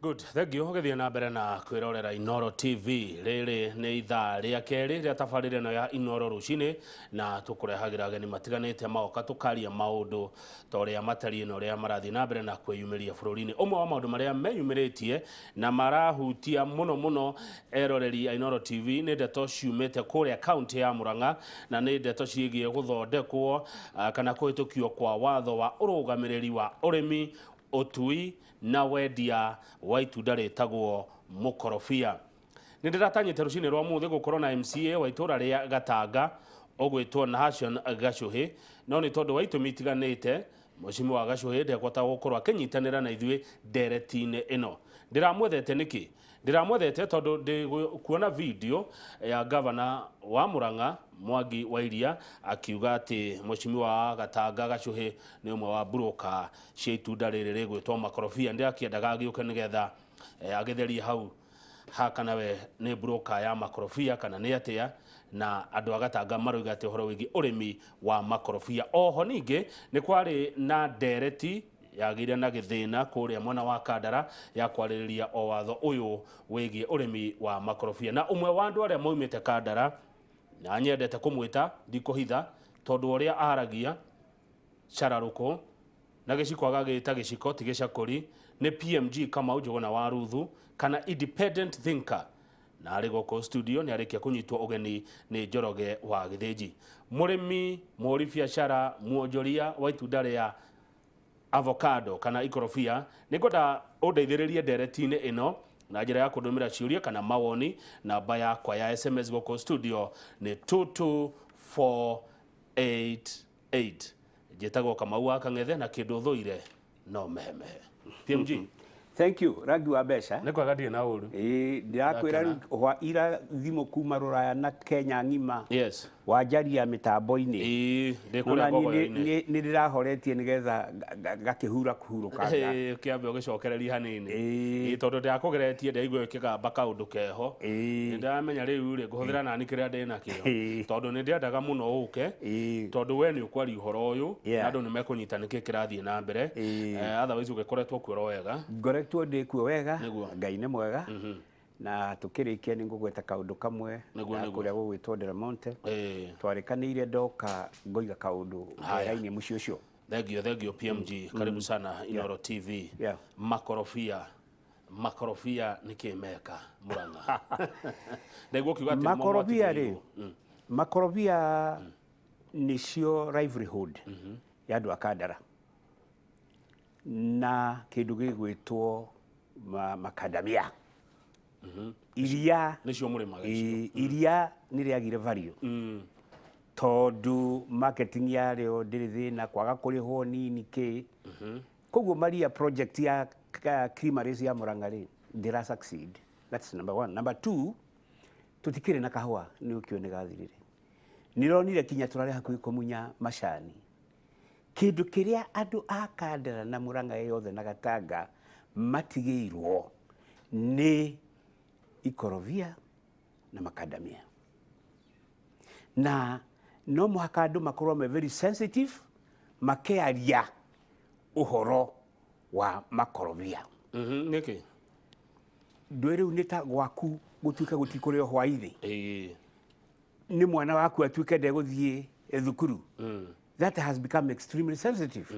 Good. Thank you. Githie na mbere na kwirorera Inoro TV. Riri ni ithaa ria keri ria tabarire no ya Inoro rucini na tukurehagira ageni matiganite maoka tukaria maundu toria matari no ria marathi na mbere na kwiyumiria bururi-ini. Umwe wa maundu maria meyumiritie na marahutia muno eroreri Inoro TV ni ndeto ciumite kuria county ya Murang'a na ni ndeto ciigie guthondekwo kana kuhitukio kwa watho wa urugamiriri wa urimi, utui na wendia wa itunda ritagwo mukorofia. Ni ndiratanyite rucini rwa muthi gukorwo na MCA wa itura ria Gatanga ogwitwo Nation Gacuhi, no ni tondu wa itumi itiganite mucimi wa Gacuhi ndekota gukorwo akinyitanira na ithui nderetine ino. Ndiramwethete niki? Ndiramwethete tondu ndi kuona video ya governor wa Murang'a Mwangi wa Iria akiuga ati mucimi wa Gatanga Gacuhi ni umwe wa broker cia itunda riri rigwitwo makorofia. Ndiakiendaga agiuke nigetha agitherie hau hakana we ni broker ya makorofia kana ni atia na andu a Gatanga maroiga ati horo wigi urimi wa makorofia. Oho ningi ni kwari na ndereti yagire na githina kuria mwena wa Kandara ya kwaririria o watho uyu wigie urimi wa makorofia. Na umwe wa andu aria moimite Kandara na nyendete kumwita ndikuhitha tondu uria aragia Chararuko na giciko agagita giciko tigicakuri ni PMG Kamau Njuguna wa Ruthu kana independent thinker na ari goko studio ni arikia kunyitwo ugeni ni Njoroge wa Githĩnji. Murimi muri biashara muonjoria wa itunda ria avocado kana ikorofia nigoda undeithiririe ndereti-ini ino na njira ya kundumira ciuria kana mawoni. Namba yakwa ya SMS goko studio ni 22488. Njitagwo Kamau wa Kang'ethe na kindu thuire no meme. PMG. Thank you. Ragi wa besha. Ni kwaga ndie na uru. Ndirakwira ira thimu kuma Ruraya na Kenya ngima. Yes. Wajaria mitambo-ini. Ndikuria gogo ni ndirahoretie nigetha gakihura kuhuruka. Kiambe ugicokereria hanini. Tondu ndiakugeretie ndaigwe kigamba kaundu keho. Ndamenya riu ri nguhuthira nani kiria ndina kio. Tondu ni ndiendaga muno uke. Tondu we ni ukwari uhoro uyu na andu ni mekunyita niki kirathie na mbere. Otherwise ugikoretwo kwiro wega. Ngoretwo ndi kuo wega. Ngai ni mwega. Na tukirikia ni ngugweta kaundu kamwe na kuria gugwitwo Delmonte twarikanire ndoka ngoiga kaundu haini mucio ucio. Thank you PMG. Karibu sana Inoro TV. Makorofia ni kimeka Murang'a. Ndego kiuga ati makorofia ri makorofia nicio livelihood ya andu a Kandara na kindu gigwitwo macadamia. Iria nicio murimaga icio. Iria ni riagire value tondu marketing yario ndiri thina kwaga kurihwo nini ki koguo maria project ya creamery ya Murang'a ri ndira succeed. That's number 1. Number 2, tutikire na kahua ni ukio ni gathirire nironire kinya turare hakuhi kumunya macani. Kindu kiria andu a Kandara na Murang'a yothe na Gatanga matigiirwo ni ikorofia na macadamia. Na no muhaka andu makorwo me very sensitive makiaria uhoro wa makorofia. Niki ndwire unita gwaku gutuika gutikure hwaithi ni mwana waku atuike ndeguthie thukuru. That has become extremely sensitive.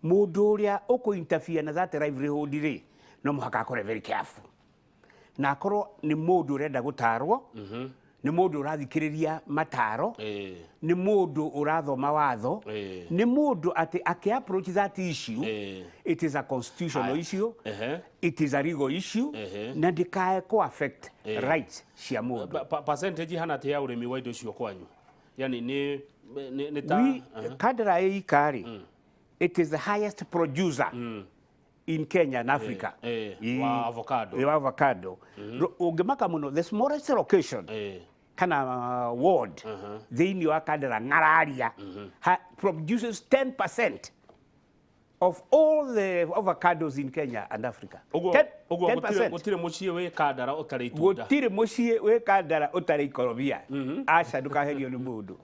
Mundu uria uku-interfere na that livelihood ri no muhaka akore very careful. Na akorwo ni mundu urenda gutarwo, ni mundu urathikiriria mataro, ni mundu urathoma watho, ni mundu ati aki-approach that issue. It is a constitutional issue, it is a legal issue, na ndikae ku-affect rights cia mundu. Percentage hana te ya urimi wa indo cio kwanyu, yani ni ta Kandara ikari, it is the highest producer in Kenya and Africa. Wa avocado. Wa avocado. Ungimaka muno the smallest location kana ward thini wa Kandara ngararia produces 10% of all the avocados in Kenya and Africa. 10%. Gutire mucie we Kandara utari itunda. Gutire mucie we Kandara utari ikorofia. Aca ndukaherio ni mundu.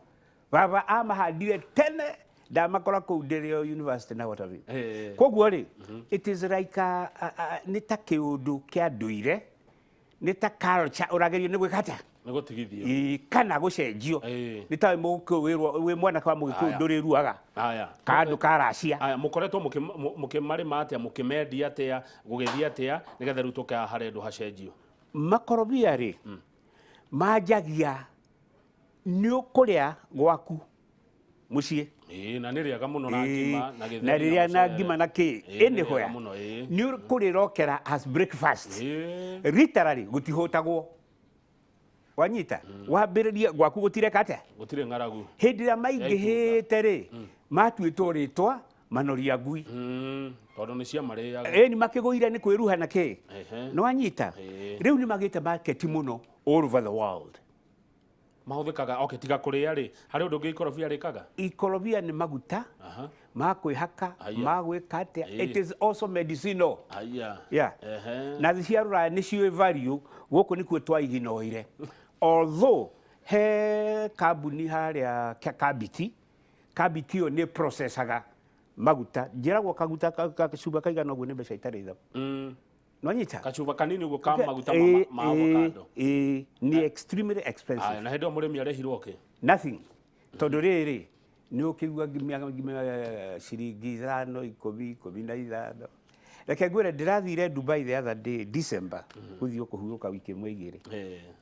Baba amahandire tene ndamakora kuu Ndĩrĩ university na what have you. Koguo rĩ, it is like nĩ ta kĩũndũ kĩa ndũire, nĩ ta culture ũragerio nĩ gwĩka atĩa Negotigithio. Kana gũcenjio. Nĩ ta mũgĩkũyũ wĩ mwana kwa mũgĩkũyũ ndũrĩ ruaga. Aya. Kandu karacia. Aya mukoretwo mukimarima atia mukimendia atia gugithia atia nigetha riu tuka harendu hacenjio. Makorobia rĩ manjagia nĩ ũkũrĩa gwaku mũciĩ. Na nĩ rĩega mũno na ngima na gĩtheri. Na rĩrĩa na ngima na kĩ ĩnĩ hoya. Nĩ ũkũrĩrokera as breakfast. Literally gũtihũtagwo. Wanyita wambĩrĩria gwaku gũtireka atĩa gũtirĩ ng'aragu hĩndĩ ĩrĩa maingĩhĩte rĩ matuĩtwo rĩtwa manoria ngui tondũ nĩ cia marĩaga nĩ makĩgũire nĩ kwĩruha na kĩ nĩ wanyita rĩu nĩ magĩte market mũno all over the world mahũthĩkaga tiga kũrĩa rĩ harĩ ũndũ ũngĩ ikorobia rĩkaga ikorobia nĩ maguta ma kwĩhaka ma gwĩka atĩa it is also medicinal na cia rũraya nĩ ciũĩ value gũkũ nĩkuo twaiginoire although he kambuni harĩa kabiti ĩyo nĩ processaga maguta njĩragwo kaguta gacuba kaigana ũguo nĩ mbeca itarĩ ithabu Nonyita kachuva kanini ugo kama maguta ma avocado ni extremely expensive na hendo murimi arehirwo ke nothing tondu riri ni ukigwa ciringi 5 10 reke ngwire ndirathire Dubai the other day December kuthio kuhuruka wiki imwe igiri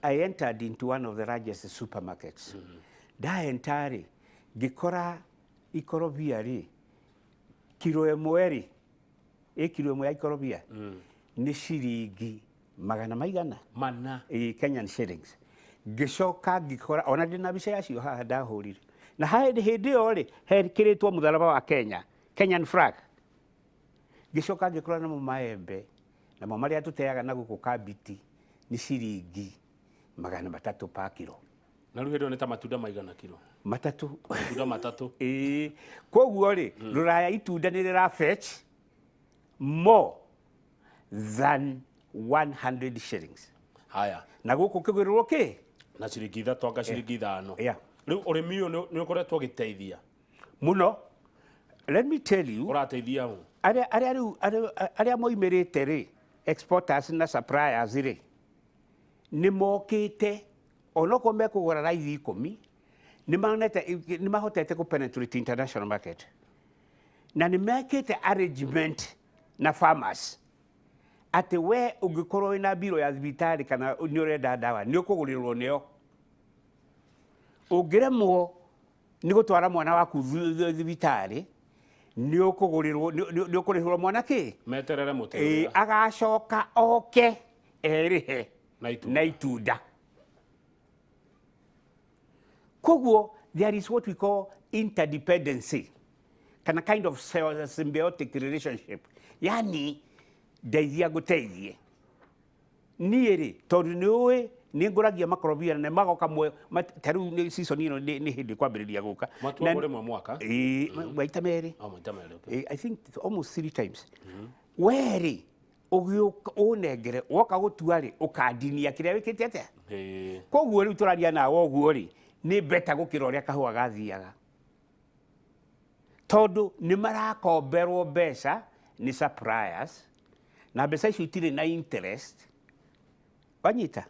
I entered into one of the largest supermarkets da entire ngikora ikorobia ri kilo ĩmwe ri kilo ĩmwe ya ikorobia ni ciringi magana maigana mana Kenyan shillings ngicoka ngikora ona ndina bica yacio haha ndahurire na hindi yo ri hekiritwo mutharaba wa Kenya Kenyan flag ngicoka ngikora na maembe na maria tuteaga na guku kabiti ni ciringi magana 3 pa kilo na riu hendo ni ta matunda maigana kilo matatu matunda matatu koguo ri ruraya itunda ni rira fetch more than 100 shillings. Haya. Na guku kigwirwo ki? Na ciringi 3 anga ciringi 5. Riu urimi uyu ni ukoretwo giteithia. Muno. Let me tell you. Urateithia hu. Aria moimirite ri exporters na suppliers ri ni mokite onoko mekugura raithi 10 ni mahotete ku penetrate international market. Na ni mekite arrangement na farmers. Ate we ungikorwo ina biro ya thibitari kana ni urenda dawa ni ukugurirwo nio ungiremwo ni gutwara mwana waku thibitari ni ukugurirwo ni ukurihirwo mwana ki meterere mutere agacoka oke erihe na itunda koguo there is what we call interdependency kana kind of symbiotic relationship yani ndeithia guteithie niiri tondu ni uwi ni nguragia makorobia na magoka mwe taru ni season ino ni hindi kwambiriria guka na muri mwe mwaka maita meri okay I think almost 3 times weri ugiuka unengere woka gutua ri ukandinia kiria wikite atia koguo riu turaria na woguo ri ni beta gukira uria kahua gathiaga tondu ni marakomberwo mbeca ni suppliers na mbeca icio itirĩ na interest wanyita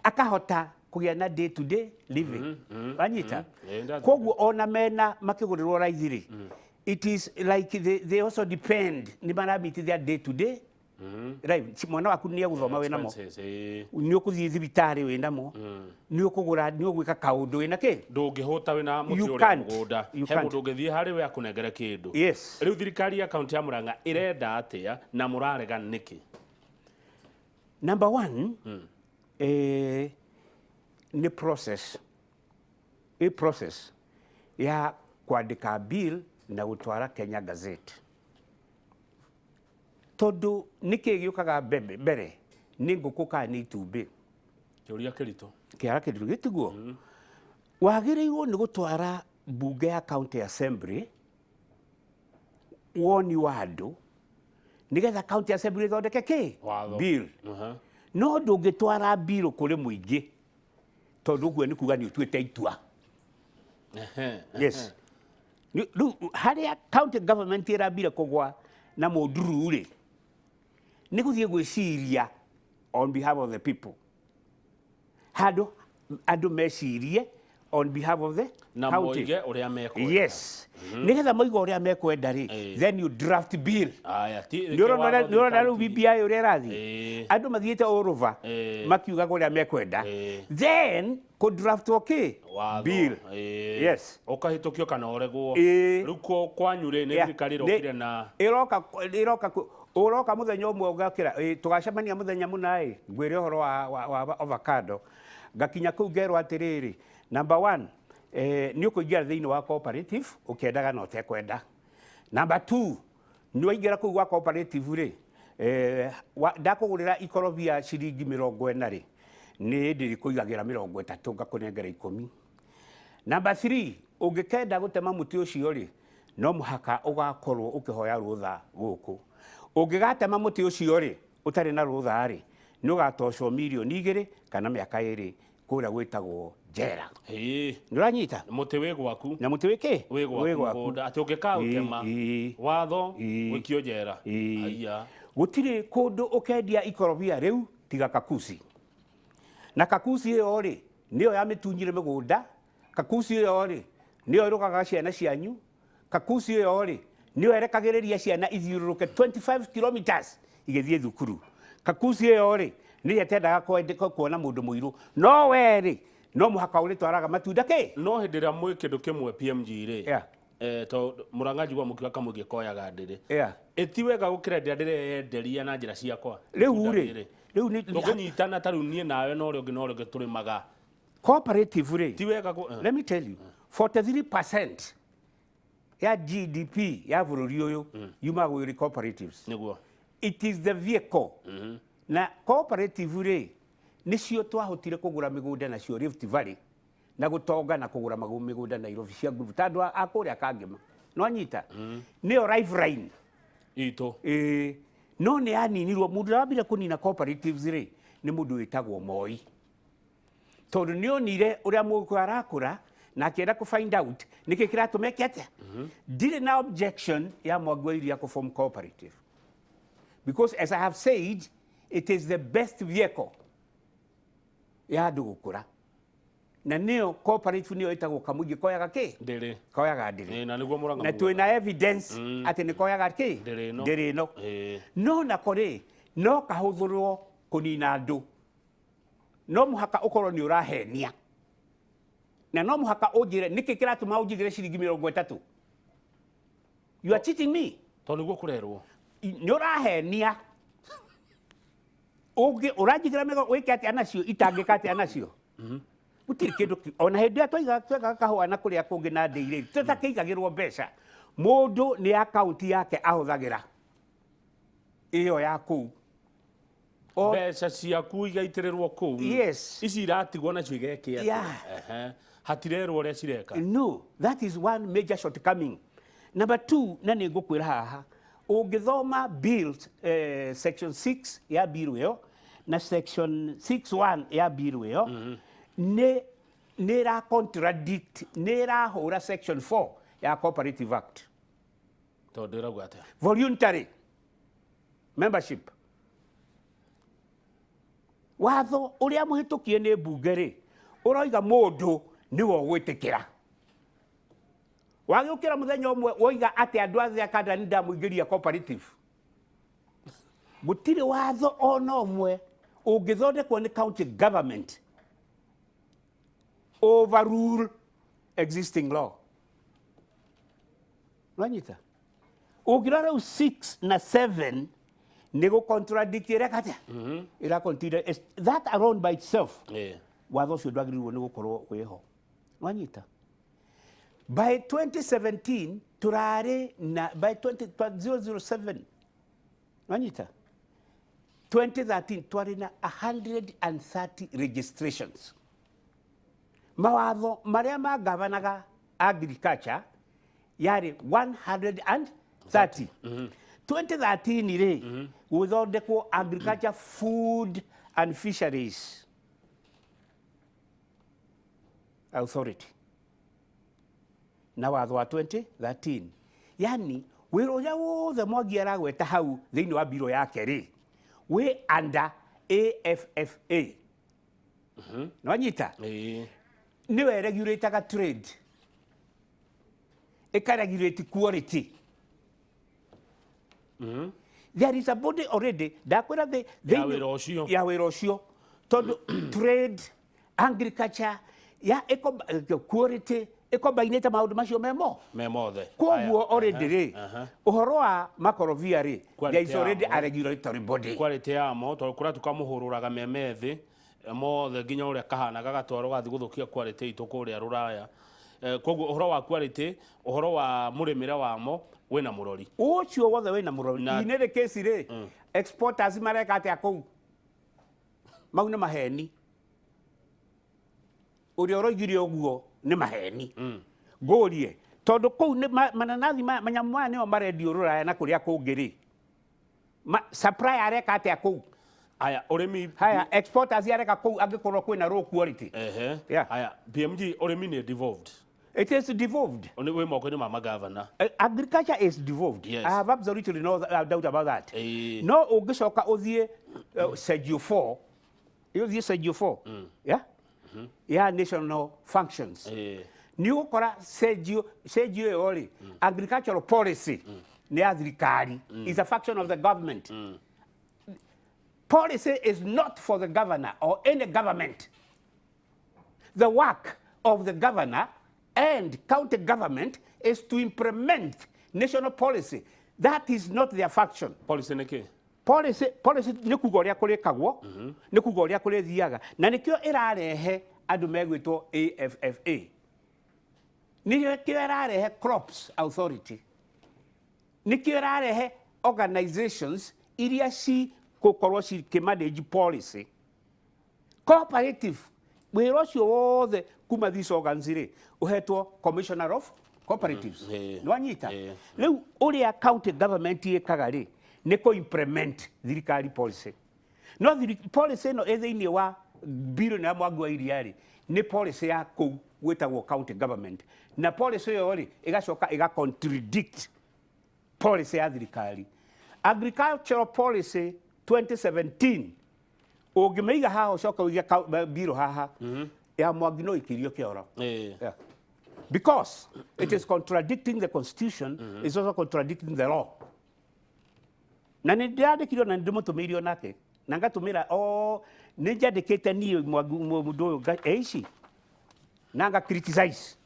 akahota kugia na day to day living wanyita koguo ona mena makigurirwo raithiri it is like they also depend ni marabiti their day to day right mwana waku ni aguthoma we namo ni ukuthii thibitari we namo ni ukugura ni ugwika kaundu we na ki ndungihuta we na muti uri mugunda he mundu ungithii hari we akunengere kindu riu thirikari ya kaunti ya Murang'a irenda atia na murarega niki number 1 ni process ya kwandika bill na gutwara Kenya Gazette tondu niki giukaga mbere ni nguku ka ni itumbi kiuria kirito gitiguo wagirirwo ni gutwara bunge ya county assembly woni wa andu nigetha county assembly thondeke ki bill no ndungitwara bill kuri muingi tondu guo ni kuga ni utuite itua yes haria county government irambire kugwa na mũnduru rĩ nĩ gũthiĩ gwĩciria on behalf of the people handũ andũ mecirie on behalf of the na county moige ũrĩa mekwenda. yes nigetha moiga ũrĩa mekwenda rĩ then you draft bill aya nĩ ũrona rĩu BBI ũrĩa ĩrathiĩ andũ mathiĩte all over makiugaga ũrĩa mekwenda then kũ draft okay bill yes ũkahĩtũkio kana ũregwo rĩu kwanyu rĩ nĩ thirikari ĩrokire na ũroka mũthenya ũmwe ũgakĩra tũgacemania mũthenya mũna ngwĩre ũhoro wa avocado ngakinya kũu ngerwo atĩrĩrĩ number 1 nĩ ũkũingĩra thĩinĩ wa cooperative ũkĩendaga na ũtekwenda. Number 2 nĩ waingĩra kũu gwa cooperative rĩ ndakũgũrĩra ikorobia ciringi 40 rĩ nĩ ndĩrĩkũigagĩra 30 ngakũnengera 10. Number 3 ũngĩkenda gũtema mũtĩ ũcio rĩ no mũhaka ũgakorwo ũkĩhoya rũtha gũkũ. Ũngĩgatema mũtĩ ũcio rĩ ũtarĩ na rũtha rĩ nĩ ũgatocwo mirioni 2 kana mĩaka 2 kũrĩa gwĩtagwo njera. Nĩ ũranyita mũtĩ wĩ gwaku na mũtĩ wĩkĩ wĩ gwaku atĩ ũngĩkaũtema watho wĩkio njera. Aya gũtirĩ kũndũ ũkendia ikorobia rĩu tiga Kakuzi na Kakuzi ĩyo rĩ nĩyo yamĩtunyire mĩgũnda. Kakuzi ĩyo rĩ nĩyo ĩrũgaga ciana cianyu. Kakuzi ĩyo rĩ nĩyo erekagĩrĩria ciana ithiũrũrũke 25 kilometers igĩthiĩ thukuru. Kakuzi ĩyo rĩ nĩ yetendaga kuona mũndũ mũirũ no we rĩ no mũhaka ũrĩtwaraga matunda kĩ no hĩndĩ ĩrĩa mwĩ kĩndũ kĩmwe PMG rĩ to Mũrang'a njigua mũkiuga kamwe gĩkoyaga ndĩrĩ ĩti wega gũkĩra ndĩrĩa ndĩrenderia na njĩra ciakwa rĩu rĩ tũkĩnyitana ta rĩu niĩ nawe na ũrĩa ũngĩ na ũrĩa ũngĩ tũrĩmaga cooperative rĩ ti wega let me tell you 43% ya GDP ya bũrũri ũyũ yumaga gwĩ cooperatives nĩguo it is the vehicle na cooperative rĩ nĩcio twahotire kũgũra mĩgũnda nacio Rift Valley na gũtonga na kũgũra mĩgũnda Nairobi cia nguvu tandũ a kũrĩa kangĩma no anyita nĩyo lifeline itũ no nĩ yaninirwo mũndũ wambire kũnina cooperatives rĩ nĩ mũndũ wĩtagwo Moi tondũ nĩ onire ũrĩa mũndũ arakũra na akĩenda kũ find out nĩkĩ kĩratũmeke atĩa ndirĩ na objection ya Mwangi wa Iria kũ form cooperative because as I have said it is the best vehicle ya andũ gũkũra na nĩyo cooperative nĩyo ĩtagwo Kamuingi koyaga kĩ ndĩrĩ koyaga ndĩrĩ na nĩguo Mũrang'a na twĩna evidence atĩ nĩ koyaga kĩ ndĩrĩ no no na kũrĩ no kahũthũrwo kũnina andũ no mũhaka ũkorwo nĩ ũrahenia na no mũhaka ũnjĩre nĩkĩ kĩratũma ũnjigĩre ciringi 30 you are cheating me to nĩguo kũrerwo nĩ ũrahenia ũranjigĩra wĩke atĩa nacio itangĩka atĩa nacio gũtirĩ kĩndũ ona hĩndĩ ĩrĩa twaigaga kahũa na kũrĩa kũngĩ na ndĩirĩ tũtakĩigagĩrwo mbeca mũndũ nĩ akaunti yake ahũthagĩra ĩyo ya kũu mbeca ciaku igaitĩrĩrwo kũu ici iratigwo nacio igeke atĩa hatirerwo ũrĩa cireka no that is one major shortcoming. Number 2 na nĩ ngũkwĩra haha ũngĩthoma bill section 6 ya bill ĩyo na section 6(1) ya bill ĩyo nĩ ra contradict nĩ rahũra section 4 ya Cooperative Act tondũ ĩrauga atĩa voluntary membership watho ũrĩa mũhĩtũkie nĩ mbunge rĩ ũroiga mũndũ nĩwe ũgwĩtĩkĩra wagĩũkĩra mũthenya ũmwe woiga atĩ andũ a Thĩakada nĩ ndamũingĩria cooperative gũtirĩ watho ona ũmwe ũngĩthondekwo nĩ county government overrule existing law wanyita ũngĩrora rĩu 6 na 7 nĩ gũ-contradict ĩreka atĩa consider that alone by itself watho ũcio ndwagĩrĩirwo nĩ gũkorwo wĩho wanyita by 2017 turare na by 007 wanyita 2013 twari na 130 registrations mawatho maria magavanaga agriculture yari 130 2013 ri guthondekwo agriculture food and fisheries authority na watho wa 2013. Yani wĩra ũrĩa wothe Mwangi aragweta hau thĩinĩ wa biro yake rĩ wĩ under AFFA. No anyita nĩwe regulator trade, ĩkaregulate quality. There is a body already ndakwĩra ya wĩra ũcio tondũ trade, agriculture, ya quality ĩkombainĩte maũndũ macio memothe. Koguo already rĩ ũhoro wa makorobia rĩ there is already a regulatory body. Quality yamo tondũ kũrĩa tũkamũhũrũraga memethi mothe nginya ũrĩa kahana gagatwarwo gathi gũthũkia quality itũ kũrĩa Rũraya. Koguo ũhoro wa quality, ũhoro wa mũrĩmĩre wamo wĩna mũrori. Ũcio wothe wĩna mũrori. Inĩ rĩ case rĩ exporters mareka atĩa kũu? Mau nĩ maheni. Ũrĩa ũroigire ũguo nĩ maheni. Ngũrie tondũ kũu nĩ mananathi manyamu maya nĩo marendio Rũraya na kũrĩa kũngĩ rĩ. Supply areka atĩa kũu? Aya urimi haya exporters yareka kũu angĩkorwo kwĩna low quality. Haya BMG urimi ni devolved. It is devolved. Only we moko ni mama governor. Agriculture is devolved. Yes. I have absolutely no doubt about that. No ũngĩcoka ũthiĩ Schedule 4. Ũthiĩ Schedule 4. Yeah? Yeah, national functions. Ni ũgũkora Schedule ĩyo agricultural policy nĩ ya thirikari. Is a function of the government. Policy is not for the governor or any government. The work of the governor and county government is to implement national policy. That is not their function. Policy nĩkĩ? Policy nĩ kuga ũrĩa kũrĩkagwo, nĩ kuga ũrĩa kũrĩthiaga, na nĩkĩo ĩrarehe andũ megwĩtwo AFFA. Nĩkĩo ĩrarehe Crops Authority. Nĩkĩo ĩrarehe organizations iria gũkorwo cikĩmanage policy. Cooperative wĩra ũcio wothe kuma these organs rĩ ũhetwo Commissioner of Cooperatives. No anyita rĩu ũrĩa county government ĩkaga rĩ nĩ kũ implement thirikari policy. No policy ĩno thĩinĩ wa bill na Mwangi wa Iria rĩ nĩ policy ya kũu gwĩtagwo county government, na policy ĩyo rĩ ĩgacoka ĩga-contradict policy ya thirikari. Agricultural policy 2017 ũngĩmĩiga haha ũcoka ũige biro haha ya Mwangi no ikirio kĩoro. Because it is contradicting the constitution, it's also contradicting the law. Na nĩ ndĩrandĩkirwo na ndĩmũtũmĩirio nake na ngatũmĩra nĩ njandĩkĩte niĩ mũndũ ũyũ ici na nga criticize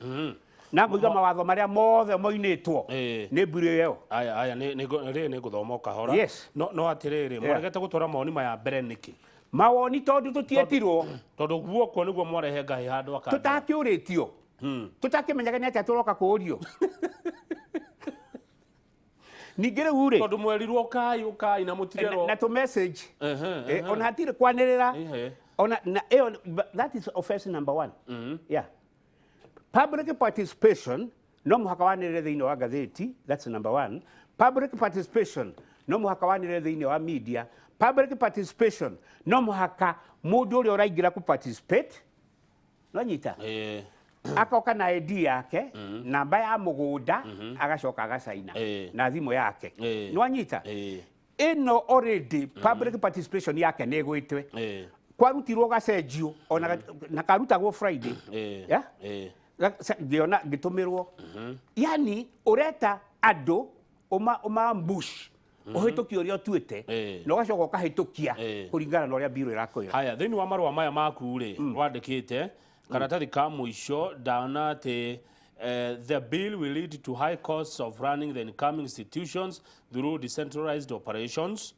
na nguiga mawatho marĩa mothe moinĩtwo nĩ biro ĩyo. Aya nĩ gũthoma kahora. Yes. No atĩrĩrĩ mũregete gũtwara mawoni maya mbere nĩkĩ? Mawoni tondũ tũtietirwo. Tondũ guoko nĩguo mwarehe ngaĩ handũ akanda. Tũtakĩũrĩtio. Tũtakĩmenyaga nĩ atĩa tũroka kũũrio. Ningĩ rĩu rĩ tondũ mwerirwo ũkai na mũtirero na tũ message ona hatirĩ kwanĩrĩra ona that is offense number 1. Yeah. Public participation no mũhaka wanĩrĩre thĩinĩ wa gatheti, that's number 1. Public participation no mũhaka wanĩrĩre thĩinĩ wa media. Public participation no mũhaka mũndũ ũrĩa ũraingĩra ku participate no nyita akoka na ID yake namba ya mũgũnda agacoka agacaina na thimũ yake no anyita ĩno already public participation yake nĩ ĩgwĩtwe kwarutirwo gacenjio ona na karutagwo Friday ngiona ngĩtũmĩrwo yani ũreta andũ ũmambush ũhĩtũkia ũrĩa ũtuĩte na ũgacoka ũkahĩtũkia kũringana na ũrĩa biro ĩrakwĩra. Haya thĩinĩ wa marũa maya maku rĩ wandĩkĩte karatathi ka mũico ndaona atĩ the bill will lead to high costs of running the incoming institutions through decentralized operations.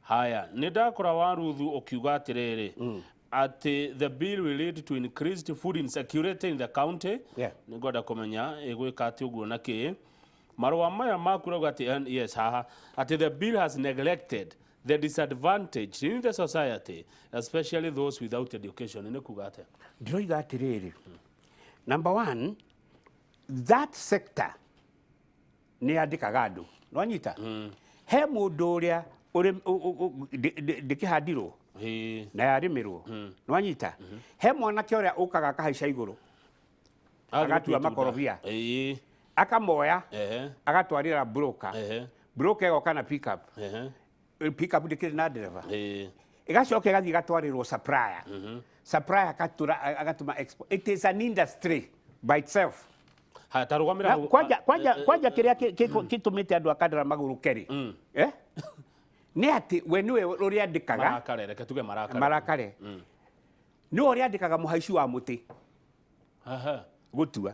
Haya nĩ ndakora waruthu ũkiuga atĩrĩrĩ atĩ the bill will lead to increased food insecurity in the county. Nĩ ngwenda kũmenya ĩgwĩka atĩ ũguo na kĩ marũa maya maku rauga atĩ yes haha atĩ the bill has neglected the disadvantaged in the society, especially those without education. Nĩ kuga atĩa? Ndĩroiga atĩrĩrĩ number 1 that sector nĩ yandĩkaga andũ no anyita he mũndũ ũrĩa ndĩkĩhandirwo na yarĩmĩrwo no anyita he mwanake ũrĩa ũkaga akahaica igũrũ agatua makorobia akamoya agatwarira broker broker oka na pick up pick up ndikiri na driver igacoka igathii gatwarirwo supplier supplier agatuma export. It is an industry by itself. Kwanja kiria kitumite andu akandara maguru keri ni ati we niwe uri andikaga marakare ni uri andikaga muhaici wa muti gutua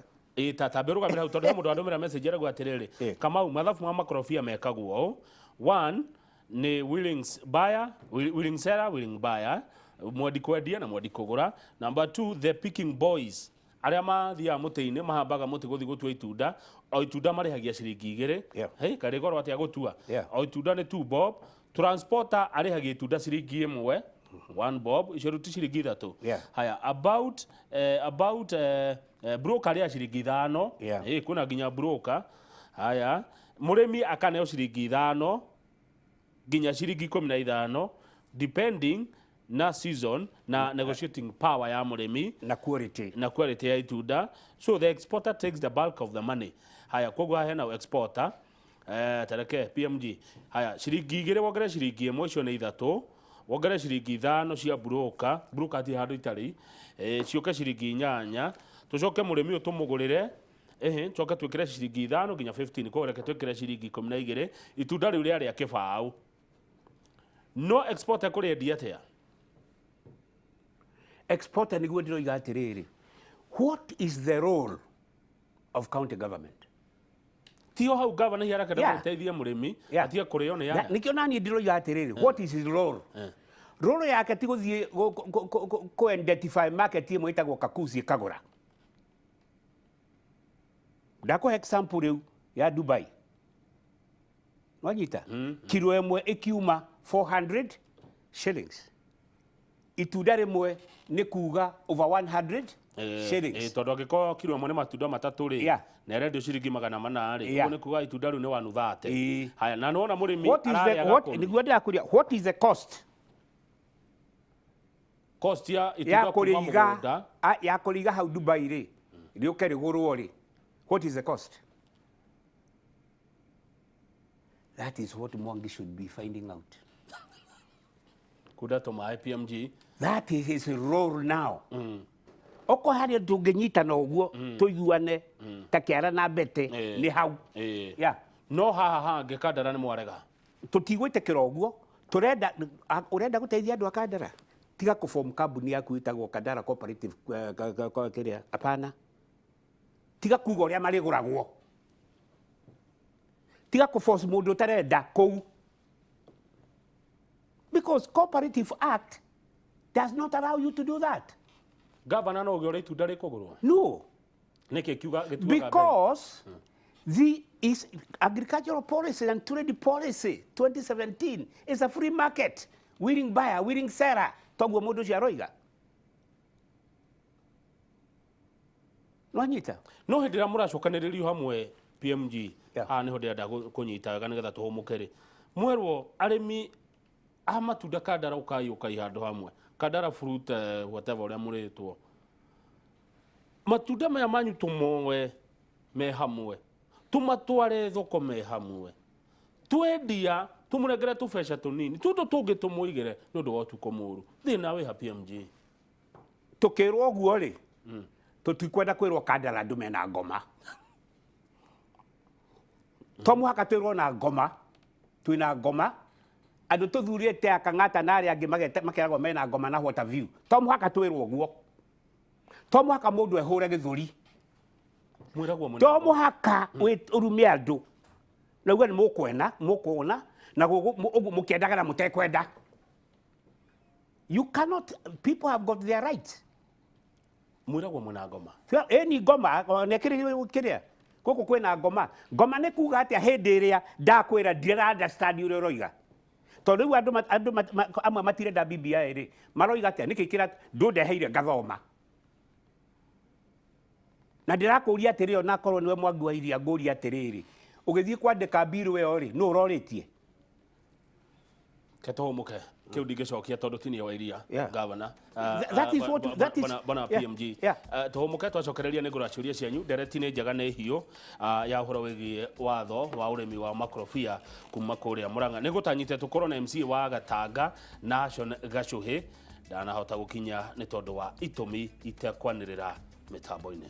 tatambiruga mira utonde mundu andumira message era gwatiriri Kamau mathafu ma makorofia mekagwo 1 ni willing seller willing buyer mwadi kwendia na mwadi kugura. Number 2 the picking boys aria mathia muti-ini mahambaga muti guthi gutua itunda o itunda marihagia ciringi 2 hey kare goro atia gutua o itunda ni 2 bob transporter arihagia itunda ciringi 1 bob icio ruti ciringi 3 haya about broker aria ciringi 5 kuna ginya broker haya murimi akaneo ciringi 5 ginya ciringi 15 depending na season na negotiating power ya murimi na quality ya itunda. So the exporter takes the bulk of the money. Haya kogwa hena exporter tareke PMG haya ciringi 2 wogere ciringi 1 cio ni 3 wogere ciringi 5 cia broker ati handu itari cioke ciringi 8 tucoke murimi utumugurire coke twikire ciringi 5 ginya 15 ko reke twikire ciringi 12 itunda riu ria ria kibau no exporter kuri endia atia exporter niguo ndiroiga atiriri what is the role of county government tio hau governor hiara kada guteithia murimi atia kurio ni ya nikio nani ndiroiga atiriri what is his role role yake ti guthie ko identify market imwe itagwo Kakuzi kagura ndako example riu ya Dubai wanyita kilo imwe ikiuma 400 shillings itunda rimwe ni kuga over 100 shillings tondu angiko kilo imwe ni matunda matatu ri na redio ciringi 400 ri uguo ni kuga itunda riu ni 130 haya na nona murimi niguo ndakuria what is the cost ya itunda kuma mugunda ya kuriga hau Dubai ri riuke rigurwo ri what is the cost? That is what Mwangi should be finding out. Kuda to my PMG. That is his role now. Oko hari tungenyita na uguo tuyuane takiara na bete ni hau. No ha gekadara ni mwarega. Tutigwitekera uguo urenda guteithia andu akandara. Tiga ku form company yaku itagwo Kandara Cooperative kiria apana. Tiga kuga uria mariguragwo. Tiga ku force mundu tarenda kou. Because Cooperative Act does not allow you to do that. Governor no gore itunda rikugurwo. No. Niki kiuga because the is agricultural policy and trade policy 2017 is a free market. Willing buyer, willing seller. Toguo mundu cia roiga. Nwanyita. No hindira muracokaniririo hamwe PMG. Ni ho ndenda kunyitaga nigetha tuhumukere. Mwerwo arimi matunda Kandara ukai handu hamwe. Kandara fruit whatever uria muritwo. Matunda maya manyu tumoe me hamwe. Tumatware thoko me hamwe. Twendia tumuregere tubesha tunini. Tundo tungi tumuigire nundu wa tuko muru. Thina we ha PMG. Tukirwo guo ri. Tutikwenda kwirwo Kandara andu mena ngoma. Tomu haka twirwo na ngoma. Twina ngoma. Andu tuthurite akang'ata na aria angi makeragwo mena ngoma na water view. Tomu haka twirwo guo. Tomu haka mundu ehure githuri. Tomu haka urumia andu. Na uga ni mukwona na mukiendaga na mutekwenda. You cannot, people have got their rights. Mwiragwo muna ngoma. Ni ngoma nekiria guku kwina ngoma. Ngoma ni kuga atia hindi iria ndakwira ndira understand uria roiga. Tondu riu andu amwe matirenda BBI ri maroiga atia nikikira ndundeheire ngathoma. Na ndirakuria atiri ona korwo niwe Mwangi wa iria nguria atiriri ugithii kwandika bill we ori no uroritie Ketomuke. kiu ndigicokia tondu tini wa iria governor that is what that is bana PMG tuhumuke twacokereria ni ngura ciuria cianyu ndereti ni njega ni hiyo ya horo wigi watho wa urimi wa makrofia kuma kuria Murang'a ni gutanyite tukorwo na MC wa Gatanga Nation Gacuhi ndanahota gukinya ni tondu wa itumi itekwanirira mitambo-ini.